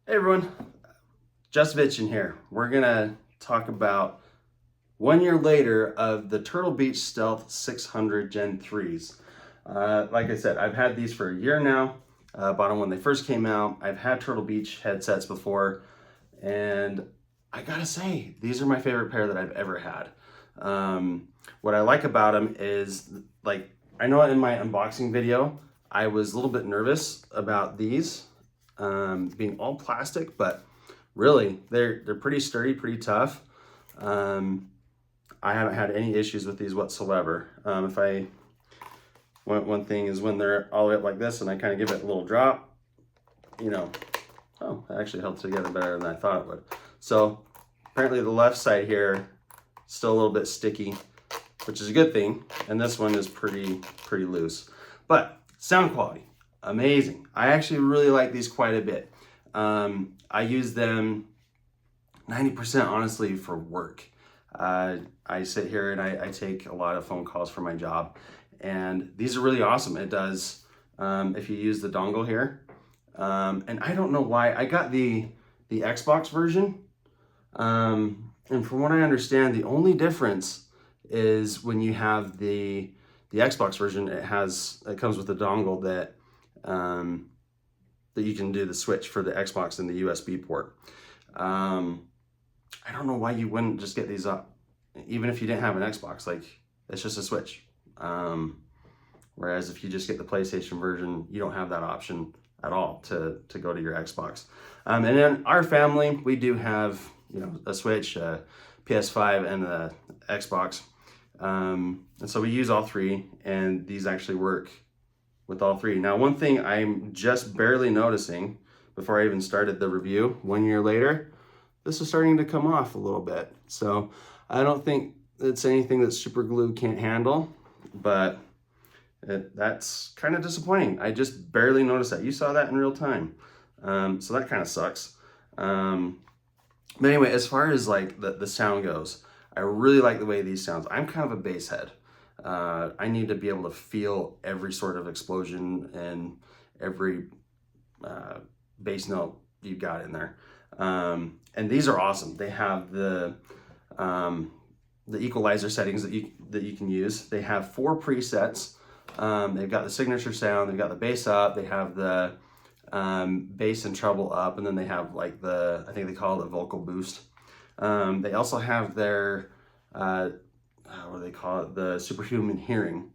Hey everyone, Just Vitchin here. We're gonna talk about 1 year later of the Turtle Beach Stealth 600 Gen 3s. Like I said, I've had these for a year now. Bought them when they first came out. I've had Turtle Beach headsets before, and I gotta say, these are my favorite pair that I've ever had. What I like about them is, like, I know in my unboxing video, I was a little bit nervous about these being all plastic, but really, they're pretty sturdy, pretty tough. I haven't had any issues with these whatsoever. One thing is when they're all the way up like this and I kind of give it a little drop, oh, it actually held together better than I thought it would. So apparently the left side here, still a little bit sticky, which is a good thing. And this one is pretty loose. But sound quality, amazing. I actually really like these quite a bit. I use them 90% honestly for work. I sit here and I take a lot of phone calls for my job, and these are really awesome. It does, if you use the dongle here, and I don't know why, I got the Xbox version, and from what I understand, the only difference is when you have the Xbox version, it comes with a dongle that you can do the switch for the Xbox and the USB port. I don't know why you wouldn't just get these up, even if you didn't have an Xbox. Like, it's just a switch. Whereas if you just get the PlayStation version, you don't have that option at all to go to your Xbox. And in our family, we do have a Switch, a PS5, and the Xbox. And so we use all three, and these actually work with all three. Now, one thing I'm just barely noticing before I even started the review 1 year later, this is starting to come off a little bit. So I don't think it's anything that super glue can't handle, but that's kind of disappointing. I just barely noticed that. You saw that in real time. So that kind of sucks. But anyway, as far as like the sound goes, I really like the way these sounds. I'm kind of a bass head. I need to be able to feel every sort of explosion and every bass note you've got in there. And these are awesome. They have the equalizer settings that you can use. They have 4 presets. They've got the signature sound, they've got the bass up, they have the bass and treble up, and then they have like I think they call it a vocal boost. They also have their, what do they call it? The superhuman hearing.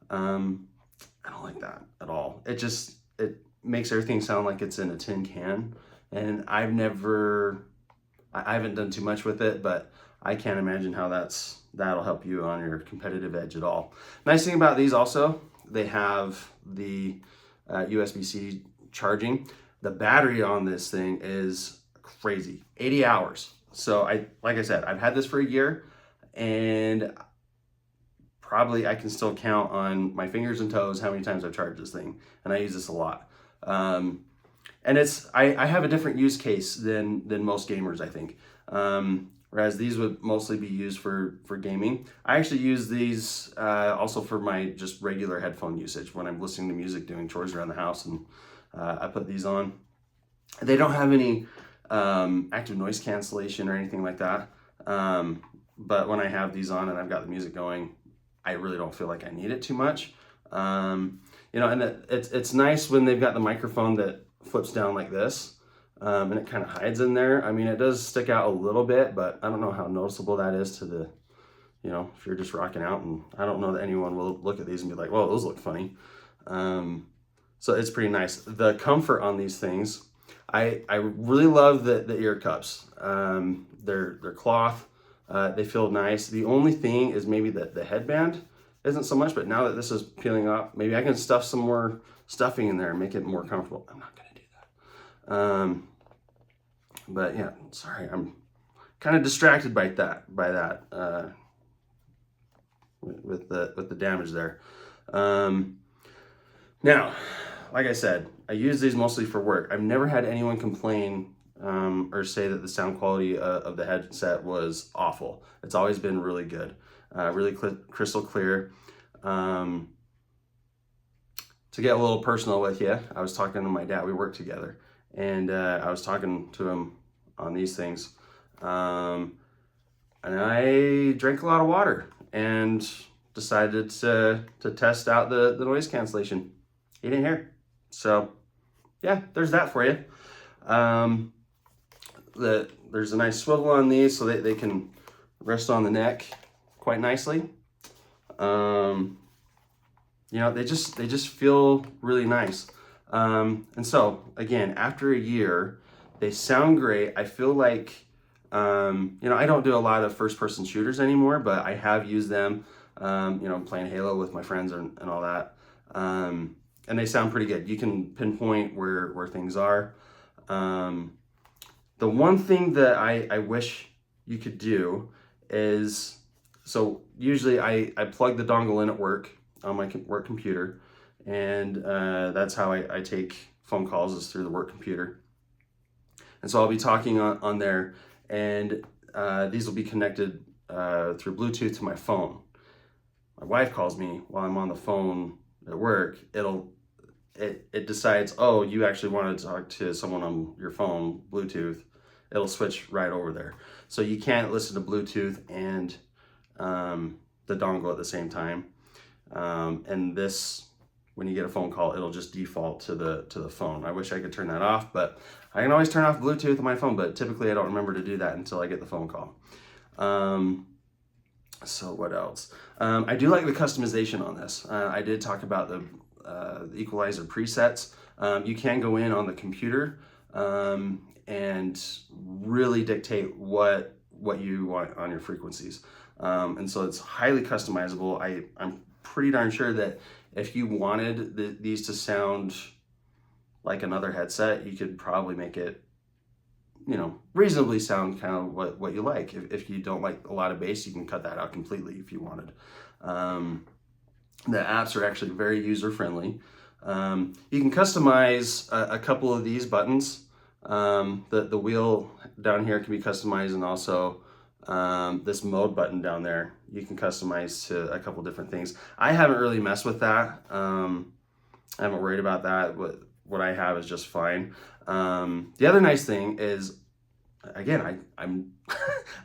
I don't like that at all. It makes everything sound like it's in a tin can. And I haven't done too much with it, but I can't imagine how that'll help you on your competitive edge at all. Nice thing about these also, they have the USB-C charging. The battery on this thing is crazy, 80 hours. So like I said, I've had this for a year, and probably I can still count on my fingers and toes how many times I've charged this thing, and I use this a lot. And I have a different use case than most gamers, I think. Whereas these would mostly be used for gaming. I actually use these also for my just regular headphone usage when I'm listening to music, doing chores around the house, and I put these on. They don't have any active noise cancellation or anything like that. But when I have these on and I've got the music going, I really don't feel like I need it too much. And it's nice when they've got the microphone that flips down like this, and it kind of hides in there. I mean, it does stick out a little bit, but I don't know how noticeable that is to the, if you're just rocking out, and I don't know that anyone will look at these and be like, whoa, those look funny. So it's pretty nice. The comfort on these things, I really love the ear cups. They're cloth. They feel nice. The only thing is maybe the headband isn't so much, but now that this is peeling off, maybe I can stuff some more stuffing in there and make it more comfortable. I'm not gonna do that. But yeah, sorry, I'm kind of distracted by that, with the damage there. Now, like I said, I use these mostly for work. I've never had anyone complain or say that the sound quality of the headset was awful. It's always been really good, really crystal clear. To get a little personal with you, I was talking to my dad. We work together, and I was talking to him on these things, and I drank a lot of water and decided to test out the noise cancellation. He didn't hear. So yeah, there's that for you. There's a nice swivel on these so they can rest on the neck quite nicely. You know, they just feel really nice. And so again, after a year, they sound great. I feel like, you know, I don't do a lot of first-person shooters anymore, but I have used them, you know, playing Halo with my friends and all that. And they sound pretty good. You can pinpoint where things are. The one thing that I wish you could do is, so usually I plug the dongle in at work on my work computer, and that's how I take phone calls, is through the work computer. And so I'll be talking on there, and these will be connected through Bluetooth to my phone. My wife calls me while I'm on the phone at work. It decides, oh, you actually want to talk to someone on your phone, Bluetooth. It'll switch right over there. So you can't listen to Bluetooth and the dongle at the same time. And this, when you get a phone call, it'll just default to the phone. I wish I could turn that off, but I can always turn off Bluetooth on my phone, but typically I don't remember to do that until I get the phone call. So what else? I do like the customization on this. I did talk about the equalizer presets. You can go in on the computer and really dictate what you want on your frequencies. And so it's highly customizable. I'm pretty darn sure that if you wanted these to sound like another headset, you could probably make it, you know, reasonably sound kind of what you like. If you don't like a lot of bass, you can cut that out completely if you wanted. The apps are actually very user-friendly. You can customize a couple of these buttons. The wheel down here can be customized, and also this mode button down there, you can customize to a couple different things. I haven't really messed with that. I haven't worried about that. What I have is just fine. The other nice thing is, again, I'm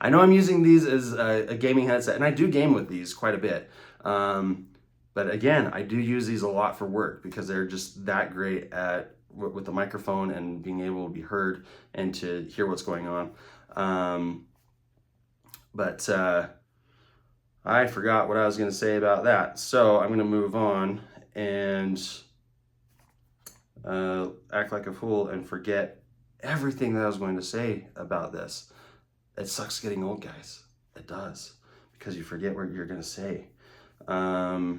I know I'm using these as a gaming headset, and I do game with these quite a bit. But again, I do use these a lot for work because they're just that great at with the microphone and being able to be heard and to hear what's going on. But I forgot what I was going to say about that. So I'm going to move on and act like a fool and forget everything that I was going to say about this. It sucks getting old, guys. It does, because you forget what you're going to say. I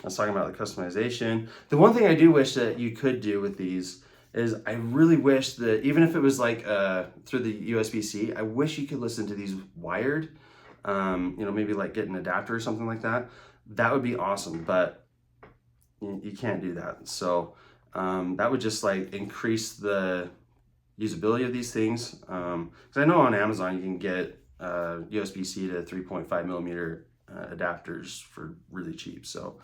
was talking about the customization. The one thing I do wish that you could do with these is, I really wish that even if it was like through the USB-C, I wish you could listen to these wired. You know, maybe like get an adapter or something like that. That would be awesome, but you can't do that. So that would just like increase the usability of these things. Because I know on Amazon you can get USB-C to 3.5 millimeter adapters for really cheap. So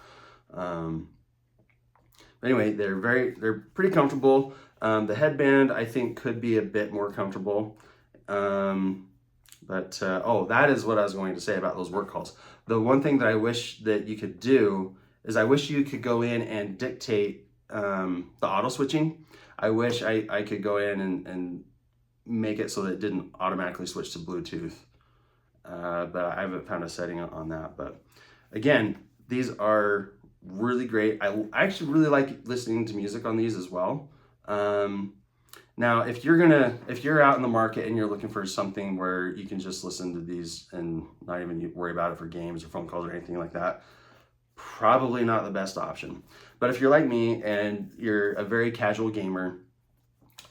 anyway, they're pretty comfortable. The headband, I think, could be a bit more comfortable. Oh, that is what I was going to say about those work calls. The one thing that I wish that you could do is, I wish you could go in and dictate the auto switching. I wish I could go in and make it so that it didn't automatically switch to Bluetooth. But I haven't found a setting on that. But again, these are really great. I actually really like listening to music on these as well. Now, if you're out in the market and you're looking for something where you can just listen to these and not even worry about it for games or phone calls or anything like that, probably not the best option. But if you're like me and you're a very casual gamer,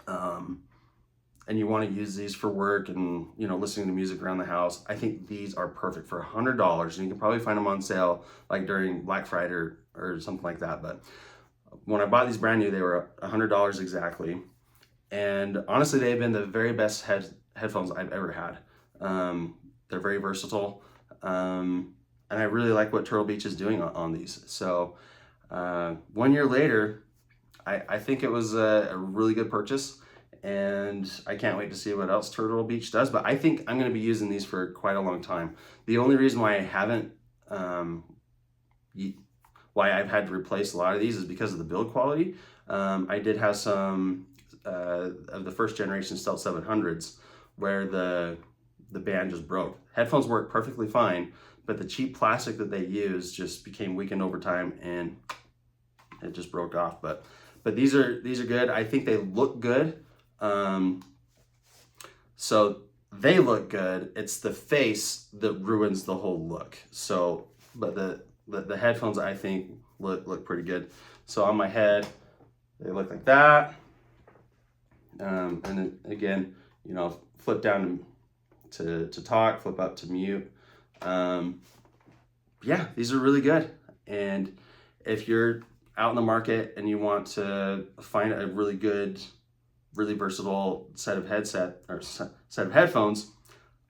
and you want to use these for work and, you know, listening to music around the house, I think these are perfect for $100, and you can probably find them on sale like during Black Friday or something like that. But when I bought these brand new, they were $100 exactly. And honestly, they've been the very best headphones I've ever had. They're very versatile. And I really like what Turtle Beach is doing on these. So 1 year later, I think it was a really good purchase, and I can't wait to see what else Turtle Beach does. But I think I'm going to be using these for quite a long time. The only reason why I haven't, why I've had to replace a lot of these is because of the build quality. I did have some of the first generation Stealth 700s where the band just broke. Headphones work perfectly fine, but the cheap plastic that they used just became weakened over time and it just broke off. But these are good. I think they look good. So they look good. It's the face that ruins the whole look. So, but the headphones I think look pretty good. So on my head, they look like that. And then again, you know, flip down to talk, flip up to mute. Yeah, these are really good. And if you're out in the market and you want to find a really good, really versatile set of headphones,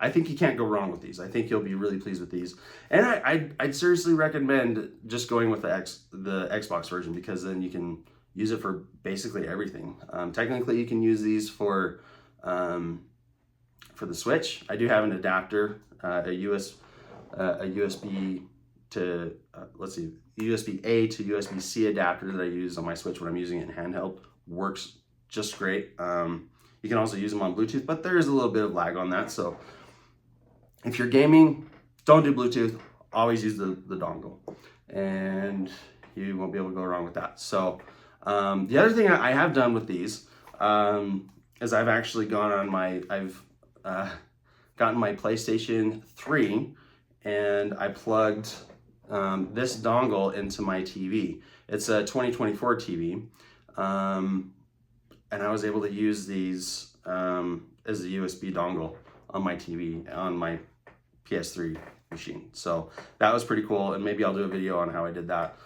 I think you can't go wrong with these. I think you'll be really pleased with these. And I'd seriously recommend just going with the Xbox version, because then you can use it for basically everything. Technically, you can use these for the Switch. I do have an adapter, a USB to USB-A to USB-C adapter that I use on my Switch when I'm using it in handheld. Works just great. You can also use them on Bluetooth, but there is a little bit of lag on that. So if you're gaming, don't do Bluetooth. Always use the dongle, and you won't be able to go wrong with that. So the other thing I have done with these is I've actually gone on I've gotten my PlayStation 3 and I plugged this dongle into my TV. It's a 2024 TV. And I was able to use these as a USB dongle on my TV, on my PS3 machine. So that was pretty cool, and maybe I'll do a video on how I did that.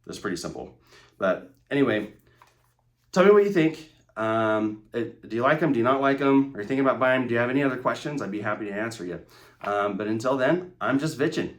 It's pretty simple. But anyway, tell me what you think. Do you like them? Do you not like them? Are you thinking about buying them? Do you have any other questions? I'd be happy to answer you. But until then, I'm just bitching.